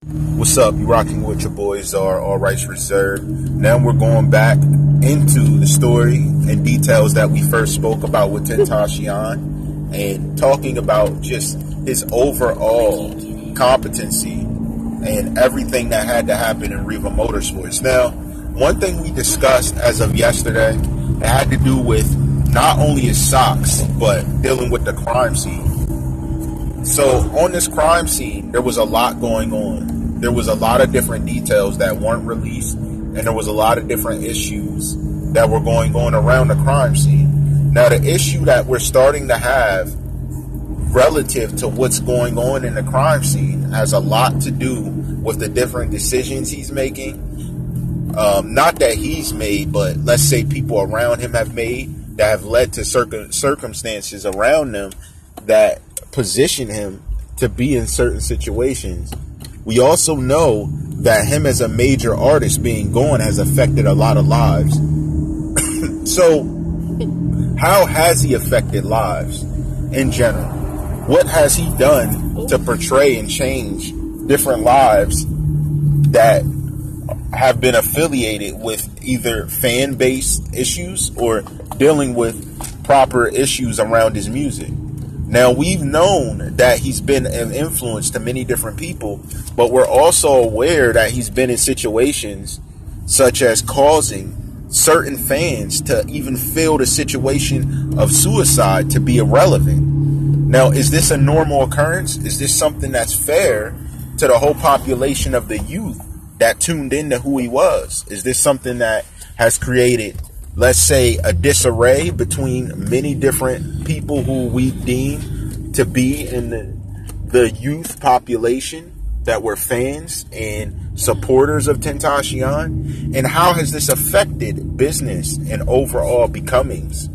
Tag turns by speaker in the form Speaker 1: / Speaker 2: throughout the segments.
Speaker 1: What's up? You rocking with your boys TheCzarr, all rights reserved. Now we're going back into the story and details that we first spoke about with Tentacion and talking about just his overall competency and everything that had to happen in Riva Motorsports. Now, one thing we discussed as of yesterday, it had to do with not only his socks, but dealing with the crime scene. So on this crime scene, there was a lot going on. There was a lot of different details that weren't released, and there was a lot of different issues that were going on around the crime scene. Now, the issue that we're starting to have relative to what's going on in the crime scene has a lot to do with the different decisions he's making. Not that he's made, but let's say people around him have made that have led to circumstances around them that position him to be in certain situations. We also know that him as a major artist being gone has affected a lot of lives. So, how has he affected lives in general? What has he done to portray and change different lives that have been affiliated with either fan-based issues or dealing with proper issues around his music? Now, we've known that he's been an influence to many different people, but we're also aware that he's been in situations such as causing certain fans to even feel the situation of suicide to be irrelevant. Now, is this a normal occurrence? Is this something that's fair to the whole population of the youth that tuned into who he was? Is this something that has created, let's say, a disarray between many different people who we deem to be in the youth population that were fans and supporters of Tentacion? And how has this affected business and overall becomings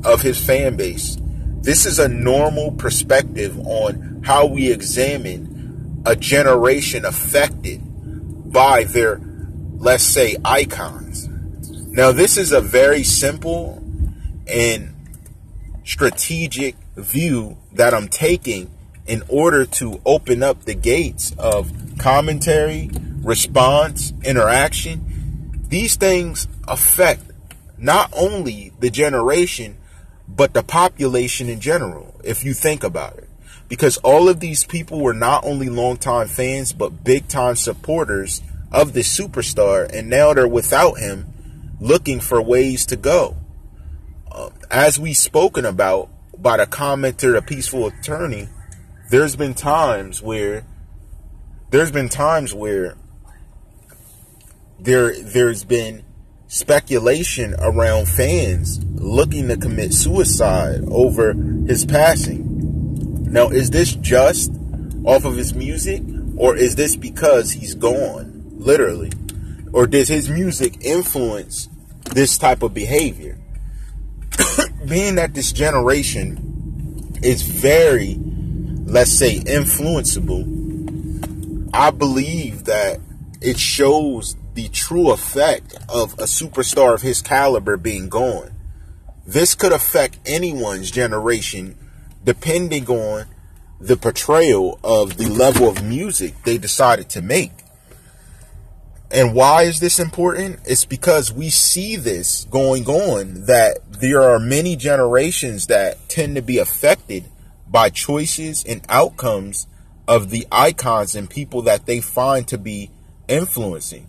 Speaker 1: of his fan base? This is a normal perspective on how we examine a generation affected by their, let's say, icons. Now, this is a very simple and strategic view that I'm taking in order to open up the gates of commentary, response, interaction. These things affect not only the generation, but the population in general, if you think about it. Because all of these people were not only longtime fans, but big-time supporters of this superstar, and now they're without him, looking for ways to go. As we've spoken about by the commenter, the peaceful attorney, there's been times where there's been speculation around fans looking to commit suicide over his passing. Now, is this just off of his music, or is this because he's gone, literally? Or does his music influence this type of behavior? Being that this generation is very, let's say, influenceable, I believe that it shows the true effect of a superstar of his caliber being gone. This could affect anyone's generation depending on the portrayal of the level of music they decided to make. And why is this important? It's because we see this going on, that there are many generations that tend to be affected by choices and outcomes of the icons and people that they find to be influencing.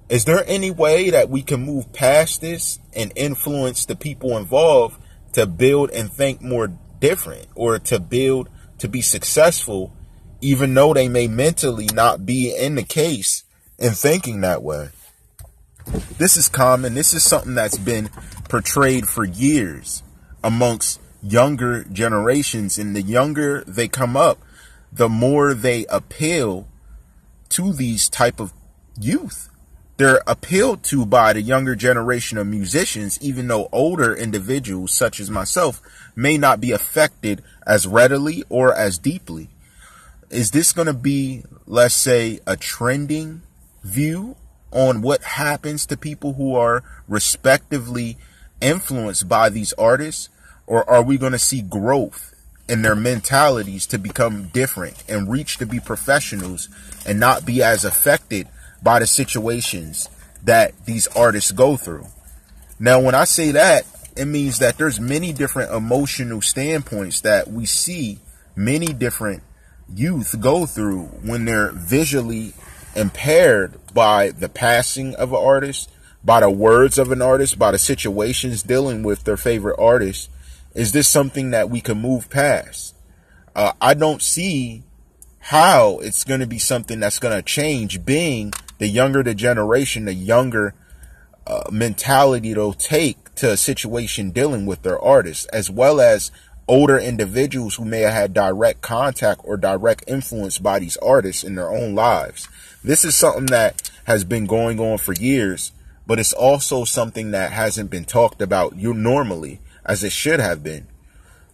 Speaker 1: Is there any way that we can move past this and influence the people involved to build and think more different, or to build to be successful, even though they may mentally not be in the case and thinking that way? This is common. This is something that's been portrayed for years amongst younger generations, and the younger they come up, the more they appeal to these type of youth. They're appealed to by the younger generation of musicians, even though older individuals such as myself may not be affected as readily or as deeply. Is this going to be, let's say, a trending view on what happens to people who are respectively influenced by these artists? Or are we going to see growth and their mentalities to become different and reach to be professionals and not be as affected by the situations that these artists go through. Now, when I say that, it means that there's many different emotional standpoints that we see many different youth go through when they're visually impaired by the passing of an artist, by the words of an artist, by the situations dealing with their favorite artist. Is this something that we can move past? I don't see how it's going to be something that's going to change, being the younger the generation, the younger mentality they'll take to a situation dealing with their artists, as well as older individuals who may have had direct contact or direct influence by these artists in their own lives. This is something that has been going on for years, but it's also something that hasn't been talked about normally as it should have been.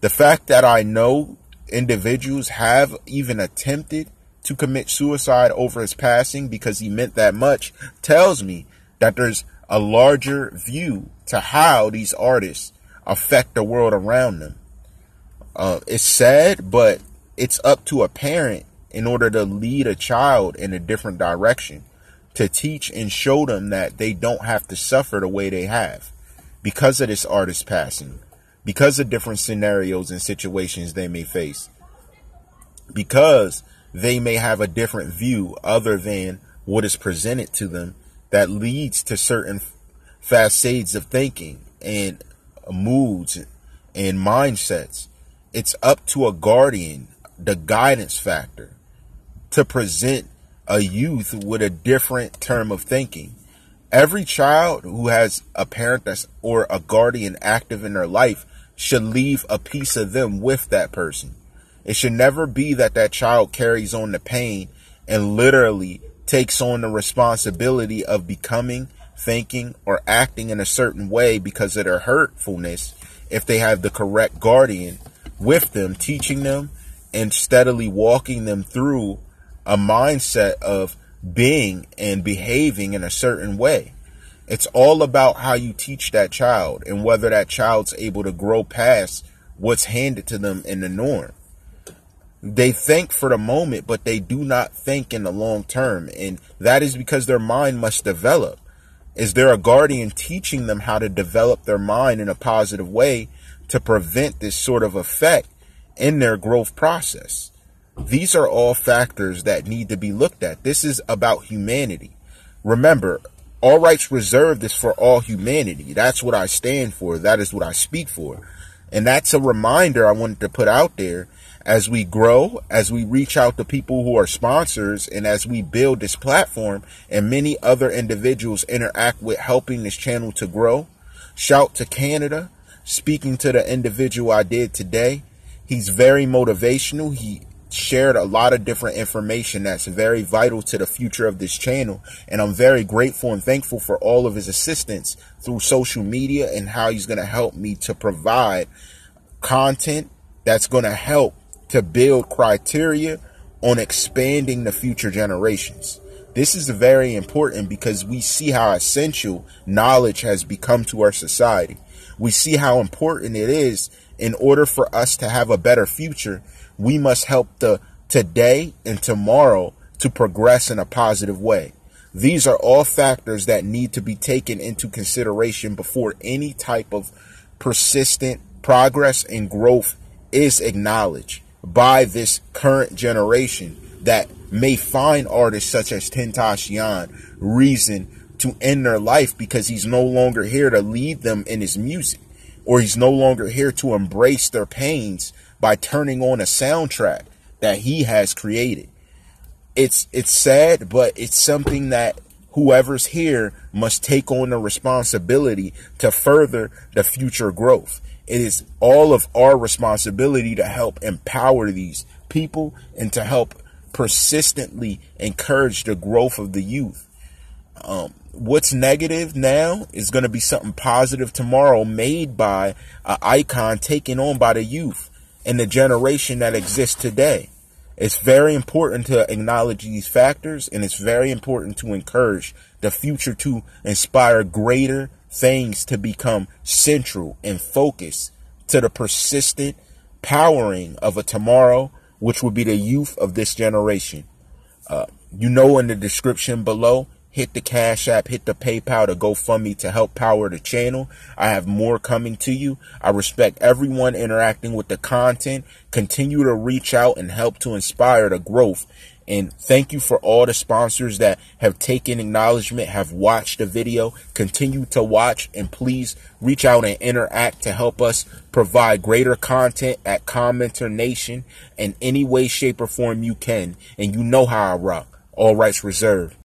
Speaker 1: The fact that I know individuals have even attempted to commit suicide over his passing because he meant that much tells me that there's a larger view to how these artists affect the world around them. It's sad, but it's up to a parent in order to lead a child in a different direction, to teach and show them that they don't have to suffer the way they have because of this artist passing, because of different scenarios and situations they may face, because they may have a different view other than what is presented to them that leads to certain facades of thinking and moods and mindsets. It's up to a guardian, the guidance factor, to present a youth with a different term of thinking. Every child who has a parent that's or a guardian active in their life should leave a piece of them with that person. It should never be that that child carries on the pain and literally takes on the responsibility of becoming, thinking, or acting in a certain way because of their hurtfulness if they have the correct guardian with them, teaching them and steadily walking them through a mindset of being and behaving in a certain way. It's all about how you teach that child and whether that child's able to grow past what's handed to them in the norm. They think for the moment, but they do not think in the long term. And that is because their mind must develop. Is there a guardian teaching them how to develop their mind in a positive way to prevent this sort of effect in their growth process? These are all factors that need to be looked at. This is about humanity. Remember, all rights reserved is for all humanity. That's what I stand for. That is what I speak for. And that's a reminder I wanted to put out there as we grow, as we reach out to people who are sponsors, and as we build this platform and many other individuals interact with helping this channel to grow. Shout to Canada. Speaking to the individual I did today, he's very motivational. He shared a lot of different information that's very vital to the future of this channel. And I'm very grateful and thankful for all of his assistance through social media and how he's going to help me to provide content that's going to help to build criteria on expanding the future generations. This is very important because we see how essential knowledge has become to our society. We see how important it is. In order for us to have a better future, we must help the today and tomorrow to progress in a positive way. These are all factors that need to be taken into consideration before any type of persistent progress and growth is acknowledged by this current generation that may find artists such as Tentacion reason to end their life because he's no longer here to lead them in his music, or he's no longer here to embrace their pains by turning on a soundtrack that he has created. It's sad, but it's something that whoever's here must take on the responsibility to further the future growth. It is all of our responsibility to help empower these people and to help persistently encourage the growth of the youth. What's negative now is going to be something positive tomorrow, made by an icon taken on by the youth and the generation that exists today. It's very important to acknowledge these factors, and it's very important to encourage the future to inspire greater things to become central and focused to the persistent empowering of a tomorrow, which would be the youth of this generation. You know, in the description below, hit the Cash App, hit the PayPal, to GoFundMe to help power the channel. I have more coming to you. I respect everyone interacting with the content. Continue to reach out and help to inspire the growth. And thank you for all the sponsors that have taken acknowledgement, have watched the video. Continue to watch, and please reach out and interact to help us provide greater content at Commenter Nation in any way, shape, or form you can. And you know how I rock. All rights reserved.